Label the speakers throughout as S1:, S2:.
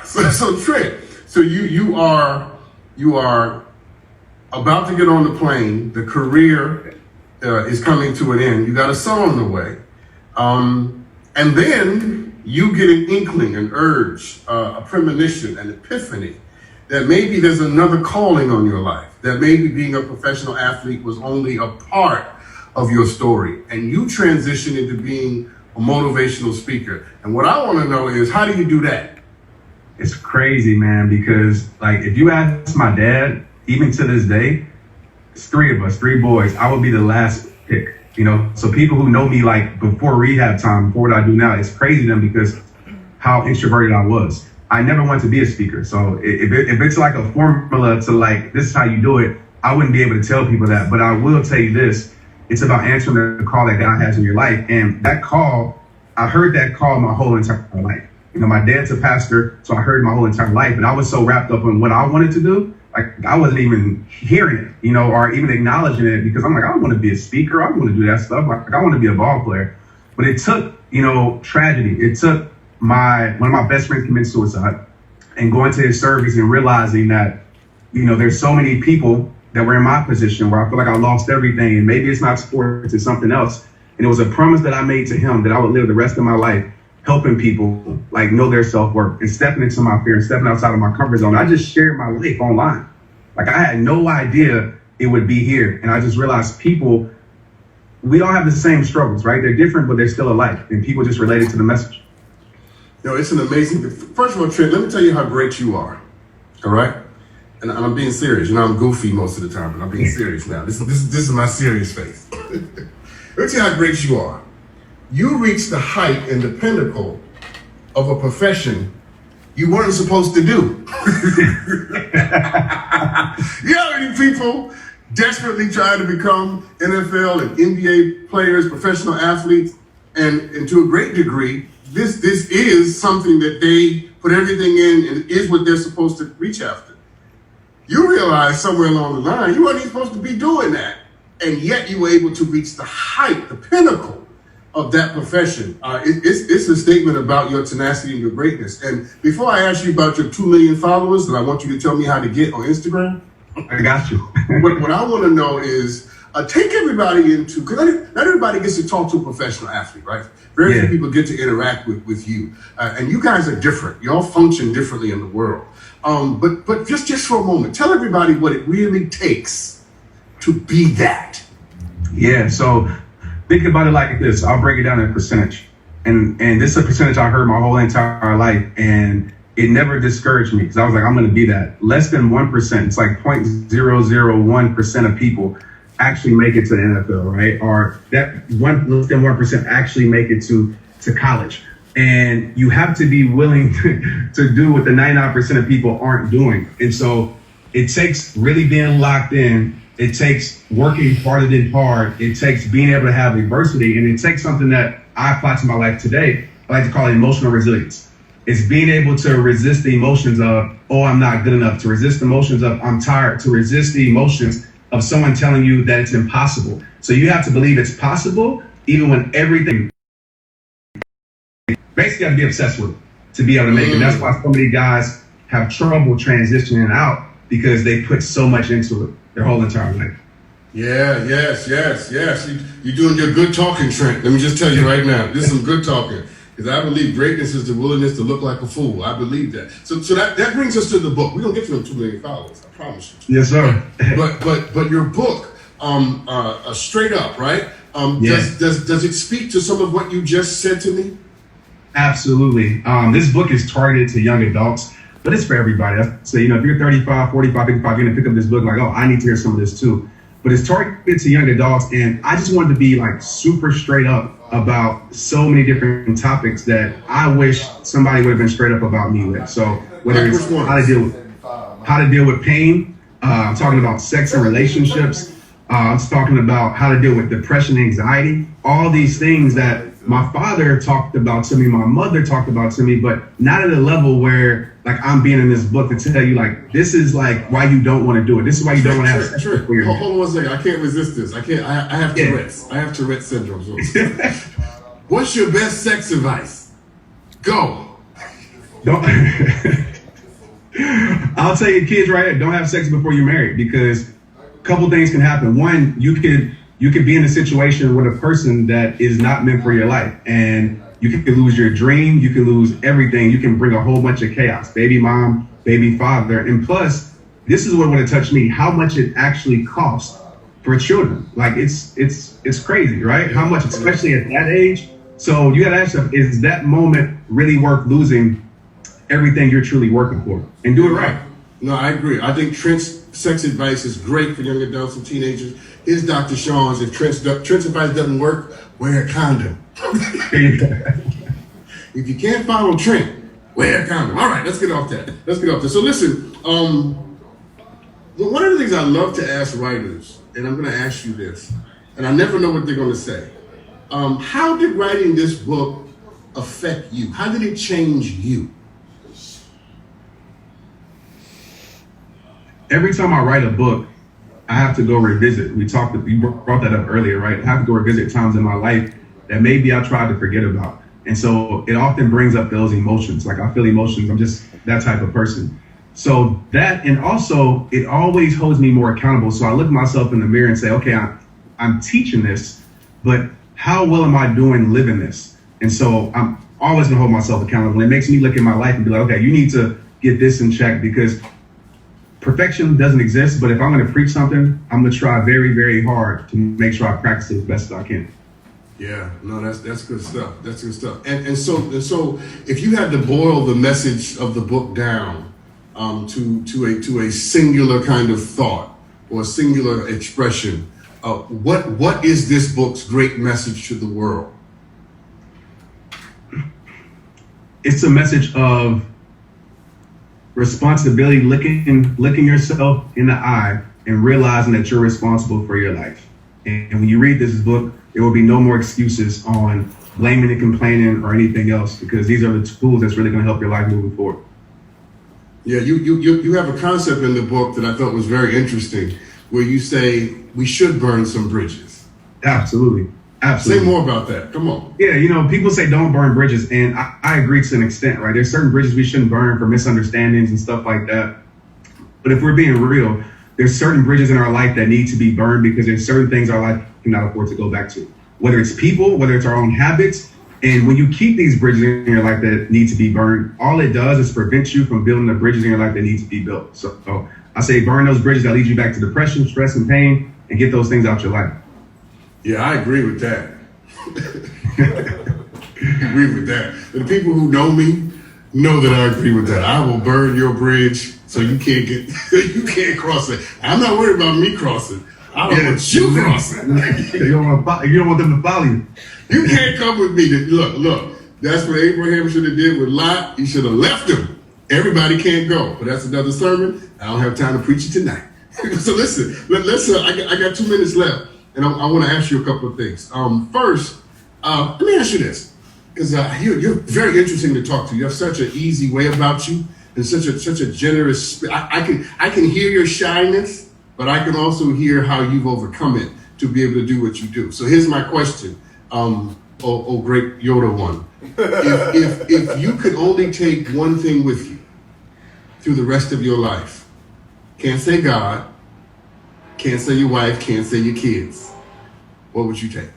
S1: So Trent, so you are about to get on the plane. The career is coming to an end. You got a son on the way, and then you get an inkling, an urge, a premonition, an epiphany that maybe there's another calling on your life. That maybe being a professional athlete was only a part of your story, and you transition into being a motivational speaker. And what I want to know is, how do you do that?
S2: It's crazy, man, because like if you ask my dad, even to this day, it's three of us, three boys, I would be the last pick, you know? So people who know me like before rehab time, before what I do now, it's crazy to them because how introverted I was. I never wanted to be a speaker. So if it's like a formula to like, this is how you do it, I wouldn't be able to tell people that. But I will tell you this, it's about answering the call that God has in your life. And that call, I heard that call my whole entire life. You know, my dad's a pastor, so I heard my whole entire life, but I was so wrapped up in what I wanted to do, like I wasn't even hearing it, you know, or even acknowledging it, because I'm like, I don't want to be a speaker. I don't want to do that stuff. Like I want to be a ball player. But it took, you know, tragedy. It took one of my best friends committed suicide and going to his service and realizing that, you know, there's so many people that were in my position where I feel like I lost everything, and maybe it's not sports, it's something else. And it was a promise that I made to him that I would live the rest of my life helping people like know their self-worth and stepping into my fear and stepping outside of my comfort zone. I just shared my life online. Like I had no idea it would be here. And I just realized people, we all have the same struggles, right? They're different, but they're still alike. And people just related to the message.
S1: You know, it's an amazing, first of all, Trent, let me tell you how great you are, all right? And I'm being serious. You know, I'm goofy most of the time, but I'm being serious now. This is my serious face. Let me tell you how great you are. You reached the height and the pinnacle of a profession you weren't supposed to do. You know how many people desperately trying to become NFL and NBA players, professional athletes, and to a great degree, this is something that they put everything in and is what they're supposed to reach after. You realize somewhere along the line, you weren't even supposed to be doing that. And yet you were able to reach the height, the pinnacle of that profession. It's a statement about your tenacity and your greatness. And before I ask you about your 2 million followers, that I want you to tell me how to get on Instagram.
S2: I got you.
S1: what I want to know is, take everybody into, because not everybody gets to talk to a professional athlete, right? Very few people get to interact with you. And you guys are different. You all function differently in the world. But just for a moment, tell everybody what it really takes to be that.
S2: Yeah, so think about it like this. I'll break it down in a percentage. And this is a percentage I heard my whole entire life. And it never discouraged me because I was like, I'm going to be that. Less than 1%. It's like 0.001% of people actually make it to the NFL, right? Or that less than 1% actually make it to college. And you have to be willing to do what the 99% of people aren't doing. And so it takes really being locked in. It takes working harder than hard. It takes being able to have adversity. And it takes something that I apply to my life today. I like to call it emotional resilience. It's being able to resist the emotions of, oh, I'm not good enough, to resist the emotions of, I'm tired, to resist the emotions of someone telling you that it's impossible. So you have to believe it's possible, even when everything, basically you have to be obsessed with it to be able to make it. That's why so many guys have trouble transitioning out, because they put so much into it their whole entire life.
S1: Yeah, yes. You're doing your good talking, Trent. Let me just tell you right now, this is some good talking. Because I believe greatness is the willingness to look like a fool. I believe that. So that brings us to the book. We're gonna get to them 2 million followers. I promise you.
S2: Yes, sir.
S1: but your book, straight up, right? Does it speak to some of what you just said to me?
S2: Absolutely. This book is targeted to young adults, but it's for everybody. So, you know, if you're 35, 45, 55, you're gonna pick up this book like, oh, I need to hear some of this too. But it's targeted to young adults, and I just wanted to be like super straight up about so many different topics that I wish somebody would have been straight up about me with. So whether it's how to deal with pain, I'm talking about sex and relationships, I'm talking about how to deal with depression, anxiety, all these things that my father talked about to me, my mother talked about to me, but not at a level where like I'm being in this book to tell you like, this is like why you don't want to do it. This is why you don't want to have sex.
S1: Hold on 1 second. I can't resist this. I have Tourette's. I have Tourette's syndrome. So. What's your best sex advice? Go.
S2: Don't I'll tell your kids right here, don't have sex before you're married, because a couple things can happen. One, you could be in a situation with a person that is not meant for your life, and you can lose your dream, you can lose everything, you can bring a whole bunch of chaos, baby mom, baby father. And plus, this is what would have touched me, how much it actually costs for children. Like it's crazy, right? How much, especially at that age. So you gotta ask yourself, is that moment really worth losing everything you're truly working for? And do it right.
S1: No, I agree. I think Trent's sex advice is great for young adults and teenagers. His Dr. Sean's, if Trent's advice doesn't work, wear a condom. If you can't follow Trent, wear a condom. All right, let's get off that. So listen, one of the things I love to ask writers, and I'm going to ask you this, and I never know what they're going to say. How did writing this book affect you? How did it change you?
S2: Every time I write a book, I have to go revisit. You brought that up earlier, right? I have to go revisit times in my life that maybe I tried to forget about. And so it often brings up those emotions. Like I feel emotions. I'm just that type of person. So that, and also it always holds me more accountable. So I look myself in the mirror and say, okay, I'm teaching this, but how well am I doing living this? And so I'm always gonna hold myself accountable. It makes me look at my life and be like, okay, you need to get this in check, because perfection doesn't exist. But if I'm gonna preach something, I'm gonna try very, very hard to make sure I practice it as best as I can.
S1: Yeah, no, that's good stuff. That's good stuff. And so if you had to boil the message of the book down to a singular kind of thought or a singular expression, what is this book's great message to the world?
S2: It's a message of responsibility, looking yourself in the eye and realizing that you're responsible for your life. And when you read this book, there will be no more excuses on blaming and complaining or anything else, because these are the tools that's really going to help your life moving forward.
S1: Yeah, you have a concept in the book that I thought was very interesting, where you say we should burn some bridges.
S2: Absolutely.
S1: Say more about that. Come on.
S2: Yeah, people say don't burn bridges, and I agree to an extent, right? There's certain bridges we shouldn't burn for misunderstandings and stuff like that. But if we're being real, there's certain bridges in our life that need to be burned, because there's certain things our life cannot afford to go back to. Whether it's people, whether it's our own habits. And when you keep these bridges in your life that need to be burned, all it does is prevent you from building the bridges in your life that need to be built. So I say burn those bridges that lead you back to depression, stress, and pain, and get those things out your life.
S1: Yeah, I agree with that. I agree with that. The people who know me know that I agree with that. I will burn your bridge so you can't cross it. I'm not worried about me crossing. I don't want you crossing.
S2: You don't want them to follow you.
S1: You can't come with me. Look. That's what Abraham should have did with Lot. He should have left him. Everybody can't go, but that's another sermon. I don't have time to preach it tonight. So listen. I got 2 minutes left, and I want to ask you a couple of things. First, let me ask you this, because you're very interesting to talk to. You have such an easy way about you, and such a generous. I can hear your shyness, but I can also hear how you've overcome it to be able to do what you do. So here's my question, oh great Yoda one. If you could only take one thing with you through the rest of your life, can't say God, can't say your wife, can't say your kids, what would you take?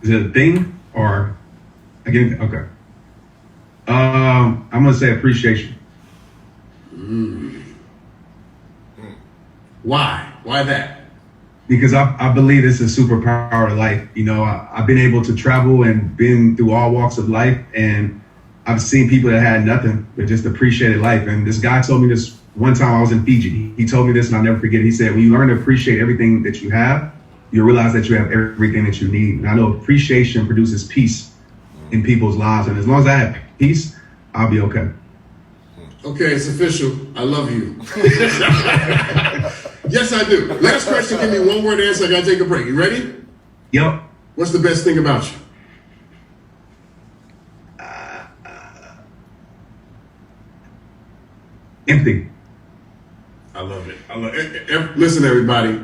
S2: Is it a thing or again? Okay. I'm gonna say appreciation.
S1: Why? Why that?
S2: Because I believe it's a superpower of life. I've been able to travel and been through all walks of life, and I've seen people that had nothing but just appreciated life. And this guy told me this one time. I was in Fiji. He told me this, and I'll never forget. He said, when you learn to appreciate everything that you have, you realize that you have everything that you need. And I know appreciation produces peace in people's lives. And as long as I have peace, I'll be okay.
S1: Okay, it's official. I love you. Yes, I do. Last question. Give me one word answer. I got to take a break. You ready?
S2: Yep.
S1: What's the best thing about you?
S2: Empathy.
S1: I love it. Listen, everybody.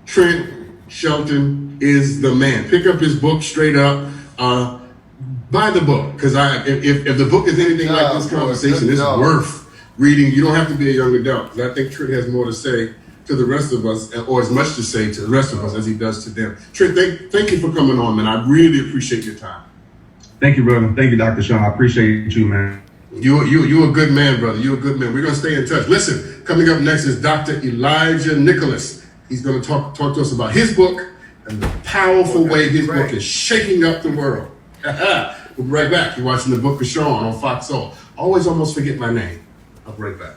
S1: Trent Shelton is the man. Pick up his book straight up. Buy the book, because if the book is anything like this conversation, it's worth reading. You don't have to be a young adult, because I think Trent has more to say to the rest of us, or as much to say to the rest of us as he does to them. Trent, thank you for coming on, man. I really appreciate your time.
S2: Thank you, brother. Thank you, Dr. Sean. I appreciate you, man.
S1: You're a good man, brother. You're a good man. We're going to stay in touch. Listen, coming up next is Dr. Elijah Nicholas. He's going to talk to us about his book and the powerful way his book is shaking up the world. We'll be right back. You're watching The Book of Sean on Fox Soul. Always almost forget my name. I'll be right back.